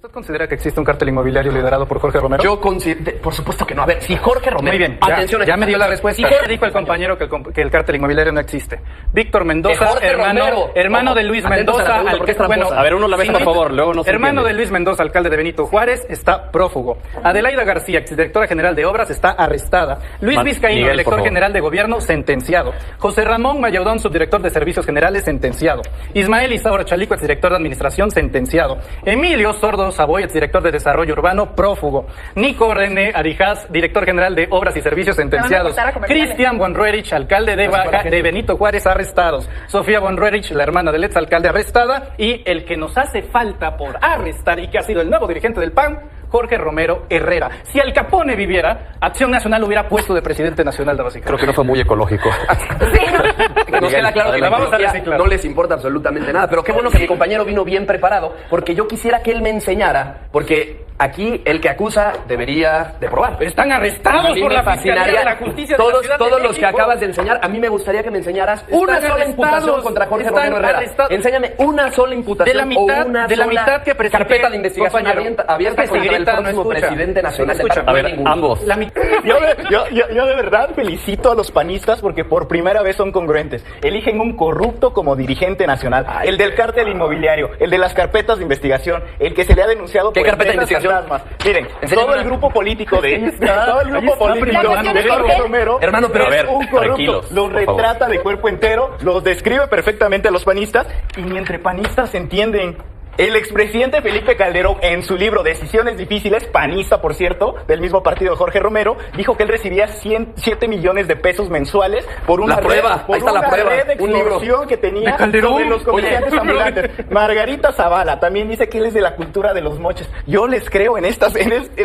¿Usted considera que existe un cártel inmobiliario liderado por Jorge Romero? Yo considero, por supuesto que no. A ver, si Jorge Romero... Muy bien, atención, ya me dio la respuesta. Si Jorge dijo el compañero que el cártel inmobiliario no existe. Víctor Mendoza, hermano de Luis Mendoza, a ver, uno la vez, por favor, luego no se hermano de Luis Mendoza, alcalde de Benito Juárez, está prófugo. Adelaida García, exdirectora general de Obras, está arrestada. Luis Vizcaíno, director general de Gobierno, sentenciado. José Ramón Mayaudón, subdirector de Servicios Generales, sentenciado. Ismael Isauro Chalico, exdirector de Administración, sentenciado. Emilio Sordo Saboy, exdirector de Desarrollo Urbano, prófugo. Nico René Arijaz, director general de Obras y Servicios, sentenciados. Cristian Bonruerich, alcalde de Benito Juárez, arrestados. Sofía Bonruerich, la hermana del exalcalde, arrestada. Y el que nos hace falta por arrestar y que ha sido el nuevo dirigente del PAN, Jorge Romero Herrera. Si Al Capone viviera, Acción Nacional lo hubiera puesto de presidente nacional de básicamente. Creo que no fue muy ecológico. Nos queda claro que la vamos a reciclar. No les importa absolutamente nada, pero qué bueno que mi compañero vino bien preparado, porque yo quisiera que él me enseñara, porque aquí el que acusa debería de probar. Están arrestados por la Fiscalía de la Justicia todos, de la Ciudad todos de los que acabas de enseñar, a mí me gustaría que me enseñaras una sola imputación contra Jorge Romero Herrera. Enséñame una sola imputación o una sola carpeta de investigación abierta contra el próximo presidente nacional. A ver, ambos. Yo de verdad felicito a los panistas porque por primera vez son congruentes. Eligen un corrupto como dirigente nacional. El del cártel inmobiliario, el de las carpetas de investigación, el que se le ha denunciado por carpeta de investigación. Miren, todo el grupo político de Jorge Romero, hermano, pero es a ver, un corrupto. Los retrata de cuerpo entero, los describe perfectamente a los panistas y ni entre panistas se entienden. El expresidente Felipe Calderón, en su libro Decisiones Difíciles, panista, por cierto, del mismo partido de Jorge Romero, dijo que él recibía 7 millones de pesos mensuales por una red de extorsión que tenía sobre los comerciantes ambulantes. Margarita Zavala también dice que él es de la cultura de los moches. Yo les creo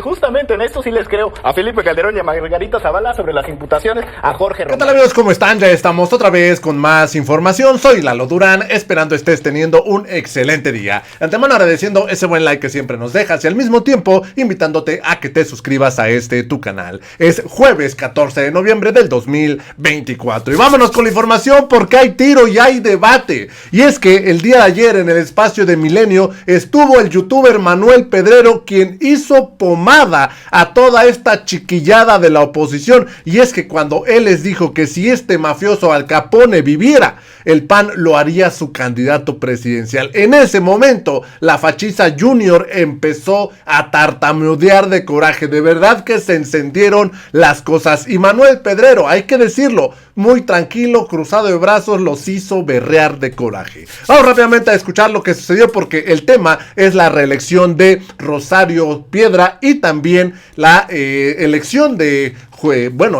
justamente en esto sí les creo a Felipe Calderón y a Margarita Zavala sobre las imputaciones a Jorge Romero. ¿Qué tal, amigos? ¿Cómo están? Ya estamos otra vez con más información. Soy Lalo Durán, esperando estés teniendo un excelente día. De antemano agradeciendo ese buen like que siempre nos dejas y al mismo tiempo invitándote a que te suscribas a tu canal. Es jueves 14 de noviembre del 2024 y vámonos con la información porque hay tiro y hay debate. Y es que el día de ayer en el espacio de Milenio estuvo el youtuber Manuel Pedrero, quien hizo pomada a toda esta chiquillada de la oposición. Y es que cuando él les dijo que si este mafioso Al Capone viviera, el PAN lo haría su candidato presidencial. En ese momento la fachiza Junior empezó a tartamudear de coraje. De verdad que se encendieron las cosas. Y Manuel Pedrero, hay que decirlo, muy tranquilo, cruzado de brazos, los hizo berrear de coraje. Vamos rápidamente a escuchar lo que sucedió porque el tema es la reelección de Rosario Piedra y también la elección de,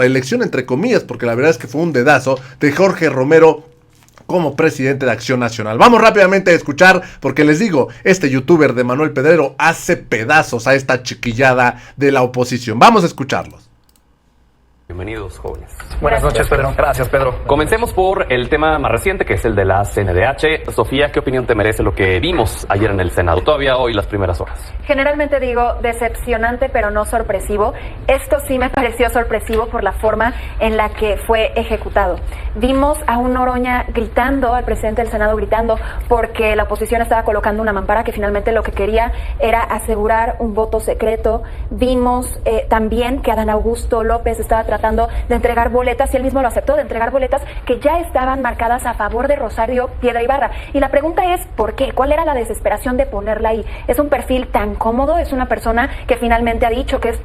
elección entre comillas, porque la verdad es que fue un dedazo de Jorge Romero como presidente de Acción Nacional. Vamos rápidamente a escuchar, porque les digo, este youtuber de Manuel Pedrero hace pedazos a esta chiquillada de la oposición. Vamos a escucharlos. Bienvenidos, jóvenes. Buenas noches, Pedro. Gracias, Pedro. Comencemos por el tema más reciente, que es el de la CNDH. Sofía, ¿qué opinión te merece lo que vimos ayer en el Senado? Todavía hoy las primeras horas. Generalmente digo decepcionante, pero no sorpresivo. Esto sí me pareció sorpresivo por la forma en la que fue ejecutado. Vimos a un Noroña gritando, al presidente del Senado gritando, porque la oposición estaba colocando una mampara que finalmente lo que quería era asegurar un voto secreto. Vimos también que Adán Augusto López estaba tratando de entregar boletas, y él mismo lo aceptó, de entregar boletas que ya estaban marcadas a favor de Rosario Piedra Ibarra. Y la pregunta es, ¿por qué? ¿Cuál era la desesperación de ponerla ahí? Es un perfil tan cómodo, es una persona que finalmente ha dicho que es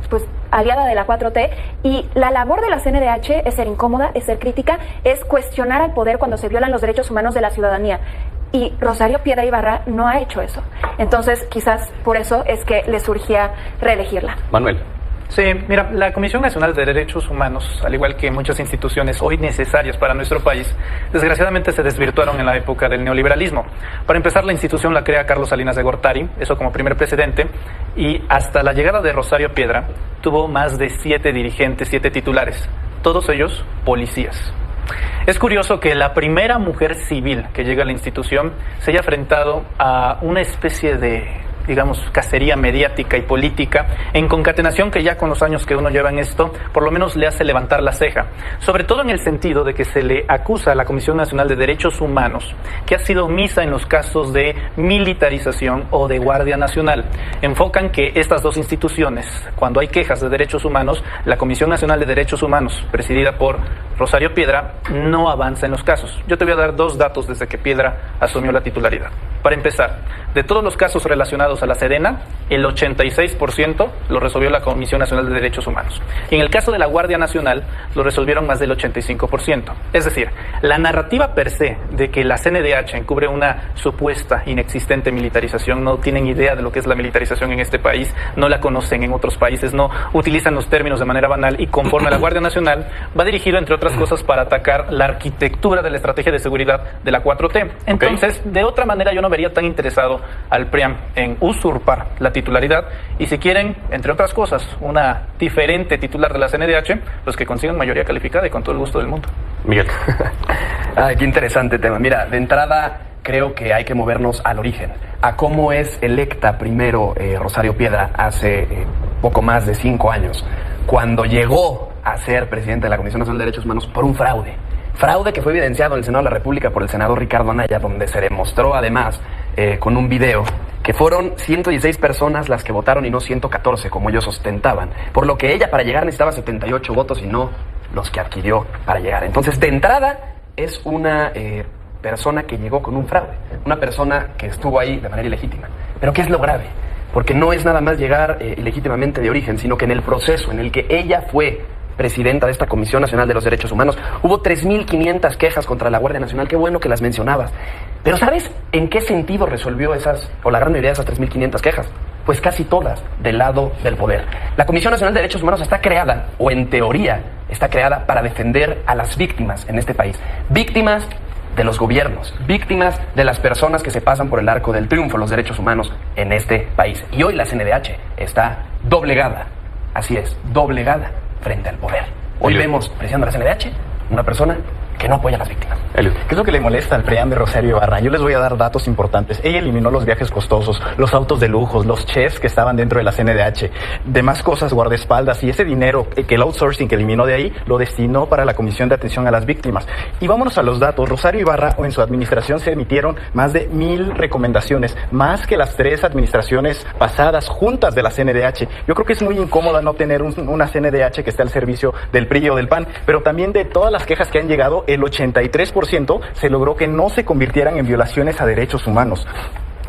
aliada de la 4T, y la labor de la CNDH es ser incómoda, es ser crítica, es cuestionar al poder cuando se violan los derechos humanos de la ciudadanía. Y Rosario Piedra Ibarra no ha hecho eso. Entonces, quizás por eso es que le surgía reelegirla. Manuel. Sí, mira, la Comisión Nacional de Derechos Humanos, al igual que muchas instituciones hoy necesarias para nuestro país, desgraciadamente se desvirtuaron en la época del neoliberalismo. Para empezar, la institución la crea Carlos Salinas de Gortari, eso como primer presidente, y hasta la llegada de Rosario Piedra tuvo más de 7 dirigentes, 7 titulares, todos ellos policías. Es curioso que la primera mujer civil que llega a la institución se haya enfrentado a una especie de digamos, cacería mediática y política, en concatenación que ya con los años que uno lleva en esto, por lo menos le hace levantar la ceja. Sobre todo en el sentido de que se le acusa a la Comisión Nacional de Derechos Humanos que ha sido omisa en los casos de militarización o de Guardia Nacional. Enfocan que estas dos instituciones, cuando hay quejas de derechos humanos, la Comisión Nacional de Derechos Humanos, presidida por Rosario Piedra, no avanza en los casos. Yo te voy a dar 2 datos desde que Piedra asumió la titularidad. Para empezar, de todos los casos relacionados a la Sedena, el 86% lo resolvió la Comisión Nacional de Derechos Humanos. Y en el caso de la Guardia Nacional, lo resolvieron más del 85%. Es decir, la narrativa per se de que la CNDH encubre una supuesta inexistente militarización, no tienen idea de lo que es la militarización en este país, no la conocen en otros países, no utilizan los términos de manera banal y conforme a la Guardia Nacional, va dirigido, entre otras cosas, para atacar la arquitectura de la estrategia de seguridad de la 4T. Entonces, de otra manera, yo no vería tan interesado al PRIAM en usurpar la titularidad y si quieren, entre otras cosas, una diferente titular de la CNDH, pues que consigan mayoría calificada y con todo el gusto del mundo. Miguel. Ay, qué interesante tema. Mira, de entrada creo que hay que movernos al origen, a cómo es electa primero Rosario Piedra hace poco más de 5 años, cuando llegó a ser presidente de la Comisión Nacional de Derechos Humanos por un fraude. Fraude que fue evidenciado en el Senado de la República por el senador Ricardo Anaya, donde se demostró además con un video que fueron 116 personas las que votaron y no 114, como ellos ostentaban. Por lo que ella para llegar necesitaba 78 votos y no los que adquirió para llegar. Entonces, de entrada, es una persona que llegó con un fraude. Una persona que estuvo ahí de manera ilegítima. Pero ¿qué es lo grave? Porque no es nada más llegar ilegítimamente de origen, sino que en el proceso en el que ella fue presidenta de esta Comisión Nacional de los Derechos Humanos, hubo 3.500 quejas contra la Guardia Nacional. Qué bueno que las mencionabas. Pero ¿sabes en qué sentido resolvió esas, o la gran mayoría de esas 3.500 quejas? Pues casi todas del lado del poder. La Comisión Nacional de Derechos Humanos está creada, o en teoría está creada, para defender a las víctimas en este país. Víctimas de los gobiernos, víctimas de las personas que se pasan por el arco del triunfo, los derechos humanos en este país. Y hoy la CNDH está doblegada, así es, doblegada frente al poder. Hoy vemos, presidiendo la CNDH, una persona que no apoya a las víctimas. ¿Qué es lo que le molesta al PRIAM de Rosario Ibarra? Yo les voy a dar datos importantes. Ella eliminó los viajes costosos, los autos de lujos, los chefs que estaban dentro de la CNDH, demás cosas, guardaespaldas, y ese dinero, que el outsourcing que eliminó de ahí, lo destinó para la Comisión de Atención a las Víctimas. Y vámonos a los datos. Rosario Ibarra, en su administración, se emitieron más de 1,000 recomendaciones, más que las 3 administraciones pasadas juntas de la CNDH. Yo creo que es muy incómodo no tener una CNDH que esté al servicio del PRI o del PAN, pero también de todas las quejas que han llegado, el 83% se logró que no se convirtieran en violaciones a derechos humanos.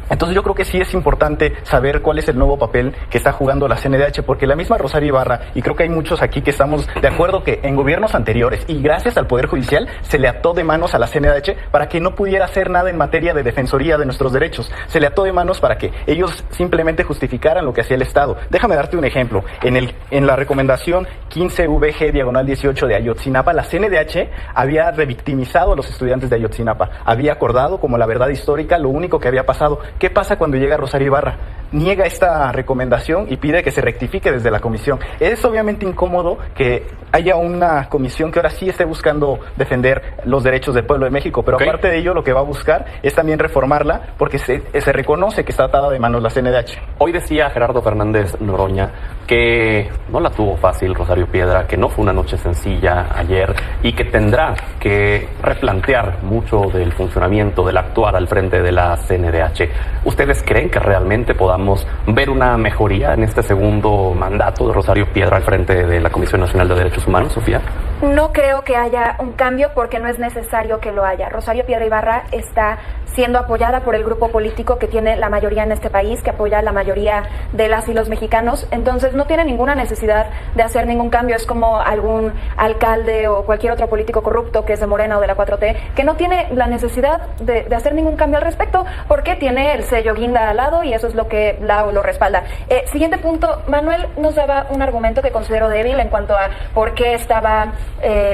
Entonces yo creo que sí es importante saber cuál es el nuevo papel que está jugando la CNDH, porque la misma Rosario Ibarra, y creo que hay muchos aquí que estamos de acuerdo que en gobiernos anteriores y gracias al Poder Judicial se le ató de manos a la CNDH para que no pudiera hacer nada en materia de defensoría de nuestros derechos. Se le ató de manos para que ellos simplemente justificaran lo que hacía el Estado. Déjame darte un ejemplo. En la recomendación 15VG/18 de Ayotzinapa, la CNDH había revictimizado a los estudiantes de Ayotzinapa. Había acordado como la verdad histórica lo único que había pasado. ¿Qué pasa cuando llega Rosario Ibarra? Niega esta recomendación y pide que se rectifique desde la comisión. Es obviamente incómodo que haya una comisión que ahora sí esté buscando defender los derechos del pueblo de México, pero aparte de ello lo que va a buscar es también reformarla porque se reconoce que está atada de manos la CNDH. Hoy decía Gerardo Fernández Noroña que no la tuvo fácil Rosario Piedra, que no fue una noche sencilla ayer y que tendrá que replantear mucho del funcionamiento, del actuar al frente de la CNDH. ¿Ustedes creen que realmente podamos ver una mejoría en este segundo mandato de Rosario Piedra al frente de la Comisión Nacional de Derechos Humanos, Sofía? No creo que haya un cambio porque no es necesario que lo haya. Rosario Piedra Ibarra está siendo apoyada por el grupo político que tiene la mayoría en este país, que apoya a la mayoría de las y los mexicanos, entonces no tiene ninguna necesidad de hacer ningún cambio. Es como algún alcalde o cualquier otro político corrupto que es de Morena o de la 4T, que no tiene la necesidad de hacer ningún cambio al respecto porque tiene el sello guinda al lado y eso es lo que lo respalda. Siguiente punto, Manuel nos daba un argumento que considero débil en cuanto a por qué estaba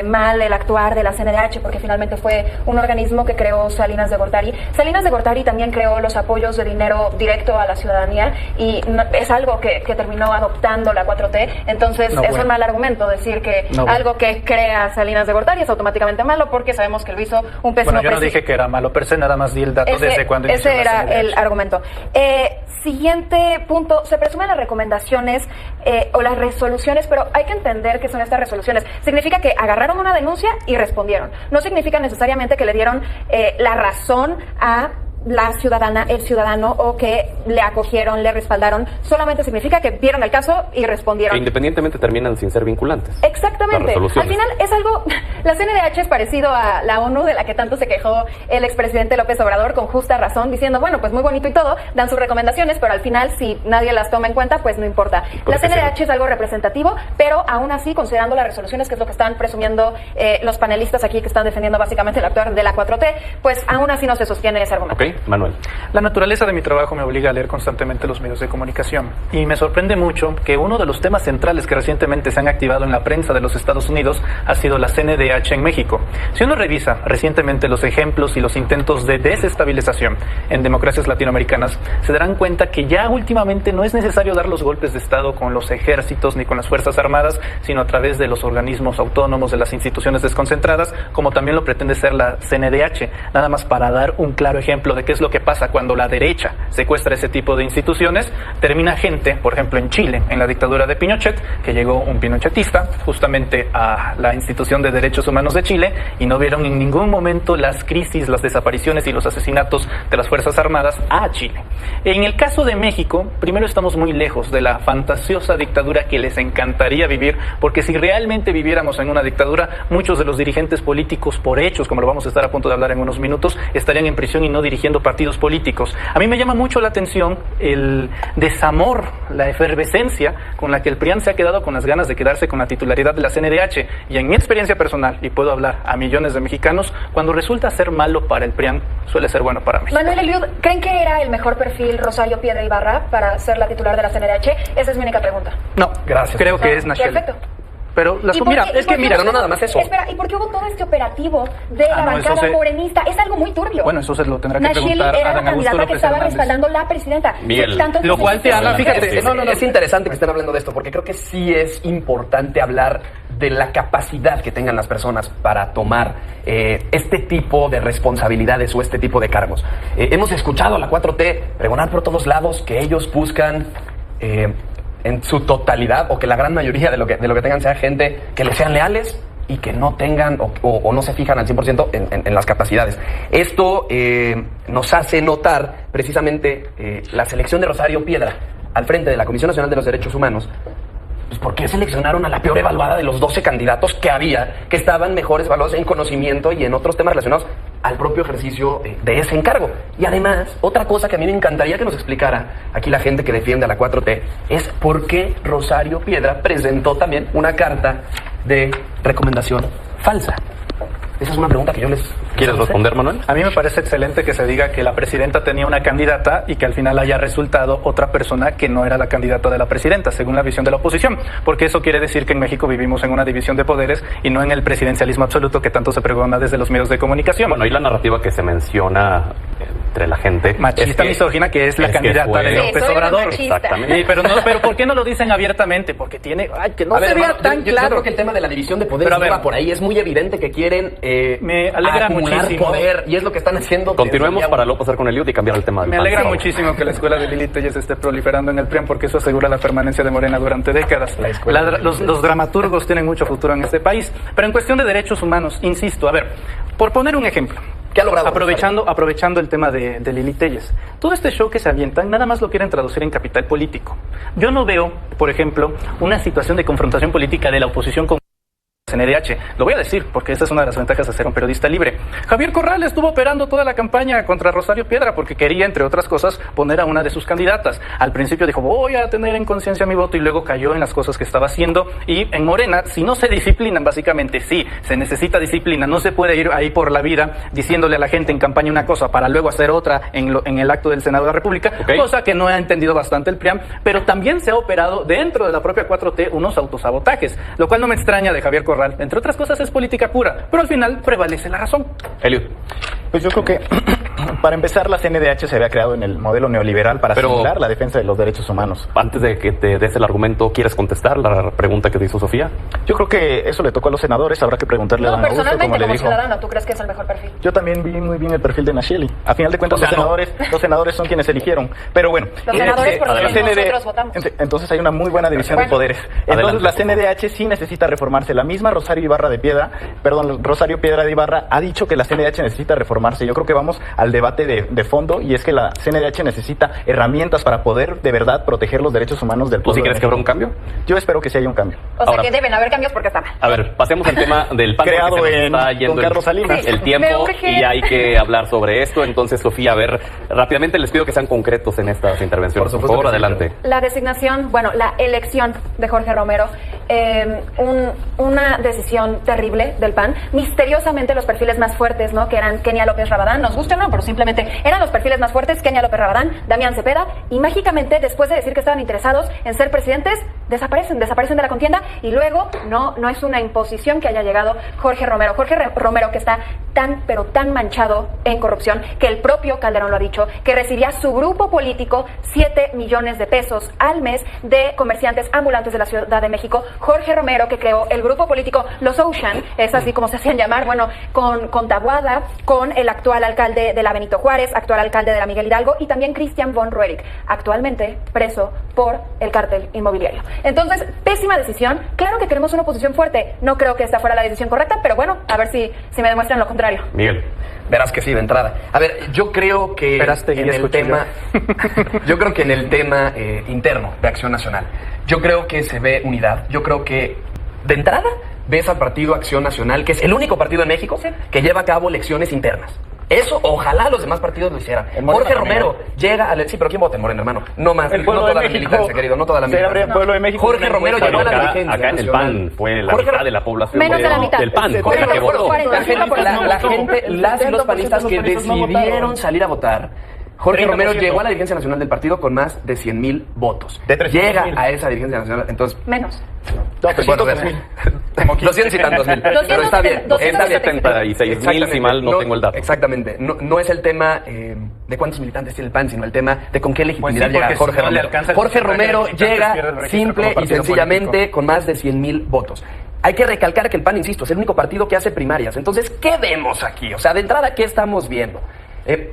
mal el actuar de la CNDH, porque finalmente fue un organismo que creó Salinas de Gortari. Salinas de Gortari también creó los apoyos de dinero directo a la ciudadanía y es algo que terminó adoptando la 4T. Entonces es un mal argumento decir que algo que crea Salinas de Gortari es automáticamente malo, porque sabemos que lo hizo un pésimo Bueno, yo no dije que era malo per se, nada más di el dato desde cuando inició ese era la CNDH. el argumento. Siguiente punto, se presumen las recomendaciones o las resoluciones, pero hay que entender qué son estas resoluciones. Significa que agarraron una denuncia y respondieron. No significa necesariamente que le dieron la razón a la ciudadana, el ciudadano, o que le acogieron, le respaldaron. Solamente significa que vieron el caso y respondieron. Que independientemente terminan sin ser vinculantes. Exactamente. Al final es algo... La CNDH es parecido a la ONU, de la que tanto se quejó el expresidente López Obrador, con justa razón, diciendo, bueno, pues muy bonito y todo, dan sus recomendaciones, pero al final, si nadie las toma en cuenta, pues no importa. La CNDH es algo representativo, pero aún así, considerando las resoluciones, que es lo que están presumiendo los panelistas aquí, que están defendiendo básicamente el actuar de la 4T, pues aún así no se sostiene ese argumento. Ok, Manuel. La naturaleza de mi trabajo me obliga a leer constantemente los medios de comunicación y me sorprende mucho que uno de los temas centrales que recientemente se han activado en la prensa de los Estados Unidos ha sido la CNDH en México. Si uno revisa recientemente los ejemplos y los intentos de desestabilización en democracias latinoamericanas, se darán cuenta que ya últimamente no es necesario dar los golpes de Estado con los ejércitos ni con las Fuerzas Armadas, sino a través de los organismos autónomos, de las instituciones desconcentradas, como también lo pretende ser la CNDH. Nada más para dar un claro ejemplo de qué es lo que pasa cuando la derecha secuestra ese tipo de instituciones. Termina gente, por ejemplo en Chile, en la dictadura de Pinochet, que llegó un pinochetista justamente a la institución de derechos humanos de Chile y no vieron en ningún momento las crisis, las desapariciones y los asesinatos de las Fuerzas Armadas a Chile. En el caso de México, primero estamos muy lejos de la fantasiosa dictadura que les encantaría vivir, porque si realmente viviéramos en una dictadura, muchos de los dirigentes políticos, por hechos, como lo vamos a estar a punto de hablar en unos minutos, estarían en prisión y no dirigiendo partidos políticos. A mí me llama mucho la atención el desamor, la efervescencia con la que el PRIAN se ha quedado con las ganas de quedarse con la titularidad de la CNDH. Y en mi experiencia personal, y puedo hablar a millones de mexicanos, cuando resulta ser malo para el PRIAN, suele ser bueno para México. Manuel Eliud, ¿creen que era el mejor perfil Rosario Piedra Ibarra para ser la titular de la CNDH? Esa es mi única pregunta. No, gracias. Creo que es Nacheli. Perfecto. Pero no nada más eso. Espera, ¿y por qué hubo todo este operativo de la bancada morenista? Es algo muy turbio. Bueno, eso se lo tendrá que Nacheli preguntar era a la Dan Augusto candidata que López estaba Hernández. respaldando la presidenta. Miguel, lo cual te habla, fíjate, Es interesante que estén hablando de esto, porque creo que sí es importante hablar de la capacidad que tengan las personas para tomar este tipo de responsabilidades o este tipo de cargos. Hemos escuchado a la 4T pregonar por todos lados que ellos buscan en su totalidad, o que la gran mayoría de lo que tengan sea gente que les sean leales y que no tengan o no se fijan al 100% en las capacidades. Esto nos hace notar precisamente la selección de Rosario Piedra al frente de la Comisión Nacional de los Derechos Humanos. Pues, ¿por qué seleccionaron a la peor evaluada de los 12 candidatos que había, que estaban mejores evaluados en conocimiento y en otros temas relacionados al propio ejercicio de ese encargo? Y además, otra cosa que a mí me encantaría que nos explicara aquí la gente que defiende a la 4T es por qué Rosario Piedra presentó también una carta de recomendación falsa. Esa es una pregunta que yo les... ¿Quieres responder, Manuel? A mí me parece excelente que se diga que la presidenta tenía una candidata y que al final haya resultado otra persona que no era la candidata de la presidenta, según la visión de la oposición, porque eso quiere decir que en México vivimos en una división de poderes y no en el presidencialismo absoluto que tanto se pregona desde los medios de comunicación. Bueno, y la narrativa que se menciona entre la gente... Machista, misógina, que es la candidata de López Obrador. Exactamente. Sí, pero ¿por qué no lo dicen abiertamente? Porque tiene... Ay, que no se vea tan yo claro. creo que el tema de la división de poderes va por ahí. Es muy evidente que quieren me alegra acumular muchísimo poder, y es lo que están haciendo. Continuemos para luego pasar con Eliud y cambiar el tema del Me PAN. alegra muchísimo que la escuela de Lili Telles esté proliferando en el PRIAN, porque eso asegura la permanencia de Morena durante décadas. Los dramaturgos tienen mucho futuro en este país. Pero en cuestión de derechos humanos, insisto, a ver, por poner un ejemplo, ¿qué ha logrado? Aprovechando el tema de Lili Telles, todo este show que se avientan nada más lo quieren traducir en capital político. Yo no veo, por ejemplo, una situación de confrontación política de la oposición con CNDH. Lo voy a decir porque esa es una de las ventajas de ser un periodista libre. Javier Corral estuvo operando toda la campaña contra Rosario Piedra porque quería, entre otras cosas, poner a una de sus candidatas. Al principio dijo, voy a tener en conciencia mi voto, y luego cayó en las cosas que estaba haciendo. Y en Morena, si no se disciplinan, básicamente sí, se necesita disciplina. No se puede ir ahí por la vida diciéndole a la gente en campaña una cosa para luego hacer otra en el acto del Senado de la República, cosa que no ha entendido bastante el PRIAN, pero también se ha operado dentro de la propia 4T unos autosabotajes, lo cual no me extraña de Javier Corral, electoral. Entre otras cosas es política pura, pero al final prevalece la razón. Eliud. Pues yo creo que, para empezar, la CNDH se había creado en el modelo neoliberal para simular la defensa de los derechos humanos. Antes de que te des el argumento, ¿quieres contestar la pregunta que te hizo Sofía? Yo creo que eso le tocó a los senadores, habrá que preguntarle a Dan Augusto, personalmente, como le dijo. ciudadano, ¿tú crees que es el mejor perfil? Yo también vi muy bien el perfil de Nacheli. A final de cuentas, los senadores son quienes eligieron. Pero bueno, los senadores por los que nosotros votamos. Entonces hay una muy buena división de poderes. Entonces la CNDH sí necesita reformarse. La misma Rosario Piedra de Ibarra ha dicho que la CNDH necesita reformarse. Yo creo que vamos al debate de fondo, y es que la CNDH necesita herramientas para poder de verdad proteger los derechos humanos del pueblo. ¿Tú sí crees que habrá un cambio? Yo espero que sí haya un cambio. O sea, que deben haber cambios porque está mal. A ver, pasemos al tema del PAN. Creado porque se nos está con yendo Carlos Salinas. el tiempo y hay que hablar sobre esto. Entonces, Sofía, a ver, rápidamente les pido que sean concretos en estas intervenciones. Por favor, adelante. La designación, la elección de Jorge Romero, una decisión terrible del PAN. Misteriosamente los perfiles más fuertes, ¿no? Que eran Kenia López Rabadán, nos gusta o no, pero simplemente eran los perfiles más fuertes, Kenia López Rabadán, Damián Cepeda, y mágicamente, después de decir que estaban interesados en ser presidentes, desaparecen de la contienda, y luego no es una imposición que haya llegado Jorge Romero. Jorge Romero, que está tan manchado en corrupción, que el propio Calderón lo ha dicho, que recibía su grupo político 7 millones de pesos al mes de comerciantes ambulantes de la Ciudad de México. Jorge Romero, que creó el grupo político Los Ocean, es así como se hacían llamar, con Taboada, con el actual alcalde de la Benito Juárez, actual alcalde de la Miguel Hidalgo, y también Christian von Roerich, actualmente preso por el cártel inmobiliario. Entonces, pésima decisión. Claro que queremos una oposición fuerte. No creo que esta fuera la decisión correcta, pero bueno, a ver si me demuestran lo contrario. Miguel. Verás que sí, de entrada. A ver, yo creo que en el tema interno de Acción Nacional, yo creo que se ve unidad. Yo creo que, de entrada, ves al partido Acción Nacional, que es el único partido en México que lleva a cabo elecciones internas. Eso, ojalá los demás partidos lo hicieran. Jorge Romero llega a... Sí, pero ¿quién vota en Morena, hermano? No más, no toda la militancia, querido, no toda la militancia. Pueblo de México. Jorge Romero llegó a la dirigencia. Acá en el PAN fue la mitad de la población. Menos de la mitad. Del PAN. La gente, las y los panistas que decidieron salir a votar. Jorge Romero llegó a la dirigencia nacional del partido con más de 100,000 votos. Llega a esa dirigencia nacional, entonces... Menos. 200 y tantos mil. Pero está bien. 276,000, si mal no tengo el dato. Exactamente. No es el tema de cuántos militantes tiene el PAN, sino el tema de con qué legitimidad llega Jorge Romero. Jorge Romero llega simple y sencillamente con más de 100,000 votos. Hay que recalcar que el PAN, insisto, es el único partido que hace primarias. Entonces, ¿qué vemos aquí? O sea, de entrada, ¿qué estamos viendo?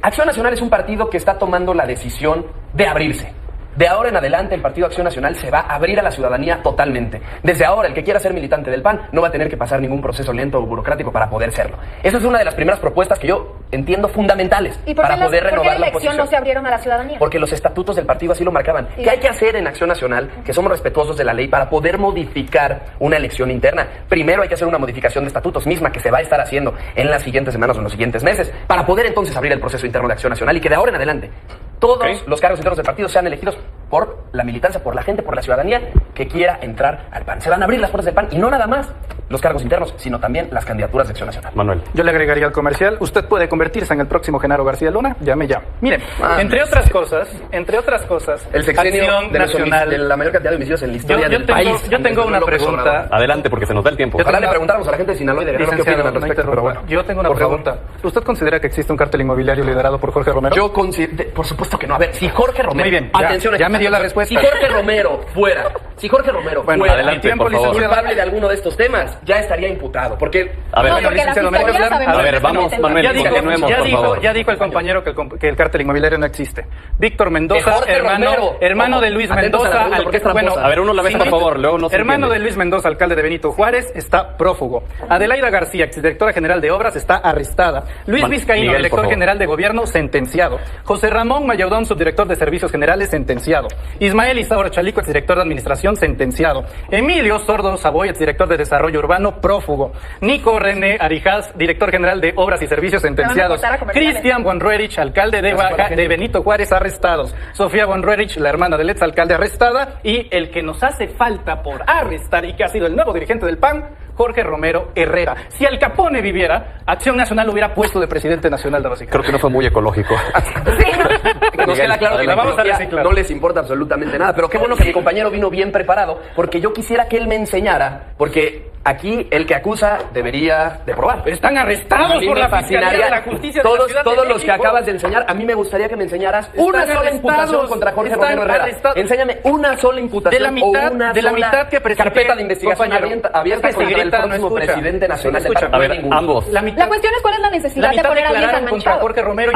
Acción Nacional es un partido que está tomando la decisión de abrirse. De ahora en adelante, el Partido Acción Nacional se va a abrir a la ciudadanía totalmente. Desde ahora, el que quiera ser militante del PAN no va a tener que pasar ningún proceso lento o burocrático para poder serlo. Esa es una de las primeras propuestas que yo entiendo fundamentales para poder renovar la oposición. No se abrieron a la ciudadanía? Porque los estatutos del partido así lo marcaban. ¿Qué hay que hacer en Acción Nacional? Que somos respetuosos de la ley para poder modificar una elección interna. Primero hay que hacer una modificación de estatutos misma que se va a estar haciendo en las siguientes semanas o en los siguientes meses para poder entonces abrir el proceso interno de Acción Nacional y que de ahora en adelante todos los cargos internos del partido sean elegidos por la militancia, por la gente, por la ciudadanía que quiera entrar al PAN. Se van a abrir las puertas del PAN y no nada más los cargos internos, sino también las candidaturas de Acción Nacional. Manuel. Yo le agregaría al comercial, usted puede convertirse en el próximo Genaro García Luna, llame ya. Miren, entre otras cosas, el sexenio Nacional de la mayor cantidad de homicidios en la historia del país. Yo tengo una pregunta. Adelante, porque se nos da el tiempo. Ojalá le preguntáramos a la gente de Sinaloa y de Guerrero qué opinan al respecto, pero bueno. Yo tengo una pregunta. ¿Usted considera que existe un cártel inmobiliario liderado por Jorge Romero? Yo considero, por supuesto que no. A ver, si Jorge Romero... Muy bien, atención, ya me dio la respuesta. Si Jorge Romero fuera adelante, por favor, culpable de alguno de estos temas, ya estaría imputado. Porque... A ver, vamos, Manuel, ya dijo el compañero que el cártel inmobiliario no existe. Víctor Mendoza, hermano de Luis Mendoza, a ver, uno la vez, por favor, luego no se hermano entiende. de Luis Mendoza, alcalde de Benito Juárez, está prófugo. Adelaida García, exdirectora general de Obras, está arrestada. Luis Vizcaíno, director general de Gobierno, sentenciado. José Ramón Mayaudón, subdirector de Servicios Generales, sentenciado. Ismael Isauro Chalico, exdirector de Administración, sentenciado. Emilio Sordo Savoy, exdirector de Desarrollo Urbano, prófugo. Nico René Arijaz, director general de Obras y Servicios, sentenciados. Cristian von Roerich, alcalde de Benito Juárez, arrestados. Sofía von Roerich, la hermana del exalcalde, arrestada. Y el que nos hace falta por arrestar y que ha sido el nuevo dirigente del PAN, Jorge Romero Herrera. Si Al Capone viviera, Acción Nacional lo hubiera puesto de presidente nacional de Básicamente. Creo que no fue muy ecológico. Nos queda claro que la vamos a reciclar. No les importa absolutamente nada. Pero qué bueno que mi compañero vino bien preparado, porque yo quisiera que él me enseñara, porque aquí el que acusa debería de probar. Pero están arrestados por la Fiscalía de la Justicia de la Ciudad de todos los que México. acabas de enseñar, a mí me gustaría que me enseñaras una sola imputación contra Jorge Romero Herrera. Enséñame una sola imputación de la mitad que presenté, carpeta de investigación abierta contra el próximo presidente nacional del partido. A ver, ambos. La cuestión es cuál es la necesidad de poner a alguien tan contra manchado. Jorge Romero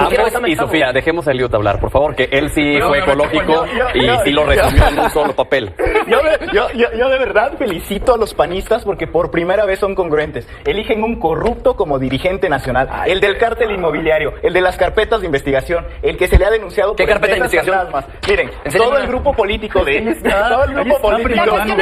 Y Sofía, dejemos a Eliud hablar, por favor, que él sí fue ecológico y sí lo resumió en un solo papel. Yo de verdad felicito a los panistas porque por primera vez son congruentes. Eligen un corrupto como dirigente nacional. El del cártel inmobiliario, el de las carpetas de investigación, el que se le ha denunciado ¿Qué por carpeta de investigación? fantasmas. Miren, todo el grupo político de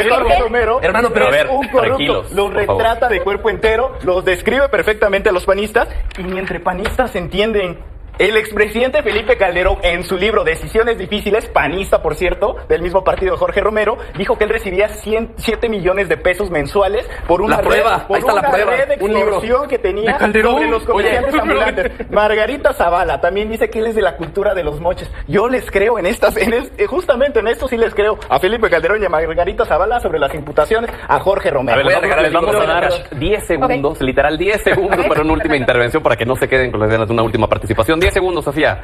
Jorge Romero, hermano, pero a ver, es un corrupto. tranquilos, Los por favor. retrata de cuerpo entero, los describe perfectamente a los panistas y ni entre panistas se entienden. El expresidente Felipe Calderón, en su libro Decisiones Difíciles, panista, por cierto, del mismo partido de Jorge Romero, dijo que él recibía 7 millones de pesos mensuales por una red de extorsión que tenía sobre los comerciantes ambulantes. Margarita Zavala también dice que él es de la cultura de los moches. Yo les creo justamente en esto sí les creo a Felipe Calderón y a Margarita Zavala sobre las imputaciones a Jorge Romero. A ver, les vamos a dar 10 segundos, literal 10 segundos para una última intervención, para que no se queden con las ganas de una última participación. 10 segundos, Sofía.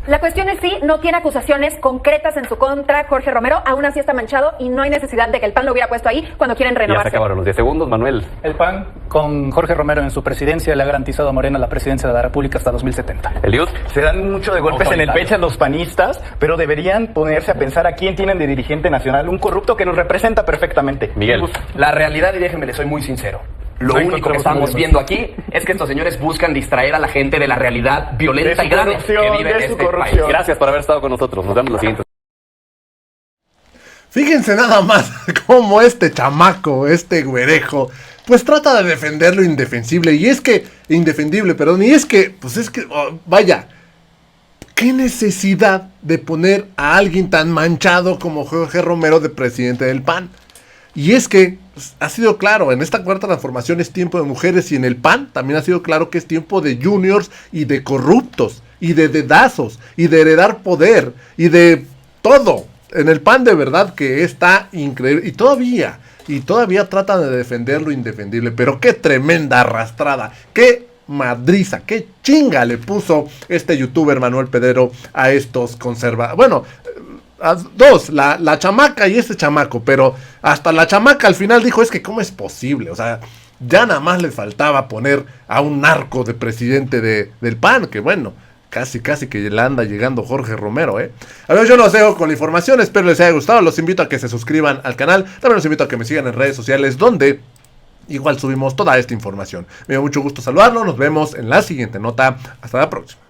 La cuestión es sí, no tiene acusaciones concretas en su contra Jorge Romero, aún así está manchado y no hay necesidad de que el PAN lo hubiera puesto ahí cuando quieren Ya renovarse. se acabaron los 10 segundos, Manuel. El PAN, con Jorge Romero en su presidencia, le ha garantizado a Morena la presidencia de la República hasta 2070. Eliud. Se dan mucho de golpes en el pecho a los panistas, pero deberían ponerse a pensar a quién tienen de dirigente nacional, un corrupto que nos representa perfectamente. Miguel. La realidad, y déjenme, le soy muy sincero. Lo único que estamos viendo aquí es que estos señores buscan distraer a la gente de la realidad violenta y grave que vive en este país. Gracias por haber estado con nosotros. Nos vemos la siguiente. Fíjense nada más cómo este chamaco, este güerejo, pues trata de defender lo indefensible. Y es que, vaya, ¿qué necesidad de poner a alguien tan manchado como Jorge Romero de presidente del PAN? Y es que pues, ha sido claro, en esta cuarta transformación es tiempo de mujeres y en el PAN también ha sido claro que es tiempo de juniors y de corruptos y de dedazos y de heredar poder y de todo. En el PAN de verdad que está increíble y todavía tratan de defender lo indefendible, pero qué tremenda arrastrada, qué madriza, qué chinga le puso este youtuber Manuel Pedrero a estos conservadores. Bueno, a dos, la chamaca y este chamaco, pero hasta la chamaca al final dijo, es que cómo es posible, o sea, ya nada más le faltaba poner a un narco de presidente del PAN, que bueno, casi que le anda llegando Jorge Romero, A ver, yo los dejo con la información, espero les haya gustado, los invito a que se suscriban al canal, también los invito a que me sigan en redes sociales, donde igual subimos toda esta información. Me dio mucho gusto saludarlo, nos vemos en la siguiente nota, hasta la próxima.